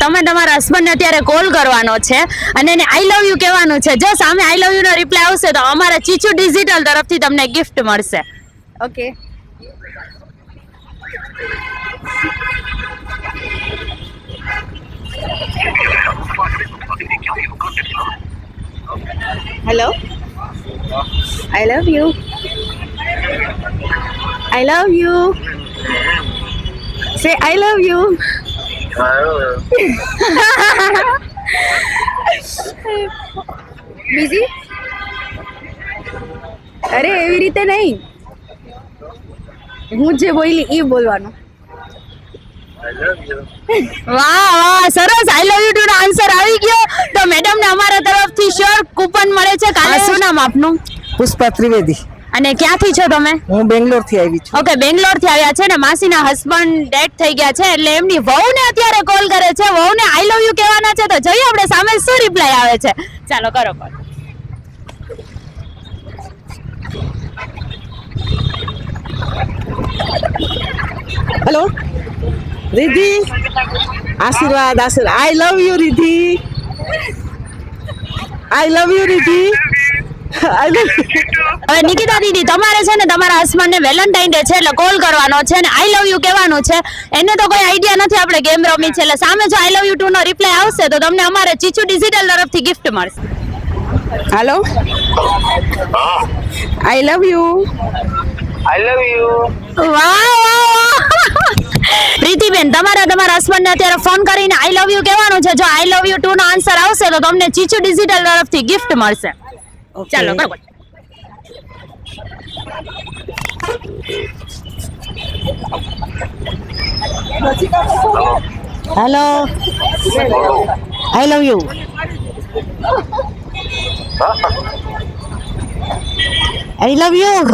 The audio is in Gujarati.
તમે તમારા હસબન્ડને અત્યારે કોલ કરવાનો છે અને એને આઈ લવ યુ કહેવાનું છે. જો સામે આઈ લવ યુ નો રિપ્લાય આવશે તો અમારા ચીચુ ડિજિટલ તરફથી તમને ગિફ્ટ મળશે. Okay. Hello. I love you. I love you. સે આઈ લવ યુ. બીજી? અરે એવી રીતે નહીં, હું જે બોલી એ બોલવાનું. વાહ વાહ, સરસ. આઈ લવ યુ ટુ નો આન્સર આવી ગયો. તો મેડમ ને અમારા તરફથી શ્યોર કૂપન મળે છે. કાલે શું નામ આપનું? પુષ્પા ત્રિવેદી. અને ક્યાંથી છો તમે? હું બેંગ્લોર થી આવી છું. ઓકે, બેંગ્લોર થી આવ્યા છે ને માસીના હસબન્ડ ડેથ થઈ ગયા છે એટલે એમની વહુને અત્યારે કોલ કરે છે. વહુને આઈ લવ યુ કહેવાના છે તો જોઈએ આપણે સામે શું રિપ્લાય આવે છે. ચાલો કરો કોલ. હેલો રિધિ, આશીર્વાદ આશીર્વાદ. I love you Ridhi, I love you Ridhi. હવે નિકિતા દીદી, તમારે છે ને તમારા હસબન્ડ ને વેલેન્ટાઇન ડે છે એટલે કોલ કરવાનો છે ને આઈ લવ યુ કહેવાનું છે. એને તો કોઈ આઈડિયા નથી આપણે ગેમ રમી છે એટલે સામે જો આઈ લવ યુ ટુ નો રિપ્લાય આવશે તો તમને અમારે ચીચુ ડિજિટલ તરફથી ગિફ્ટ મળશે. Hello, I love you. I love you. વાહ વાહ વાહ. પ્રીતિબેન, તમારે તમારા હસબન્ડ ને અત્યારે ફોન કરીને આઈ લવ યુ કહેવાનું છે. જો આઈ લવ યુ ટુ નો આન્સર આવશે તો તમને ચીચુ ડિજિટલ તરફથી ગિફ્ટ મળશે. ચાલો કરો. Hello, I love you. I love you.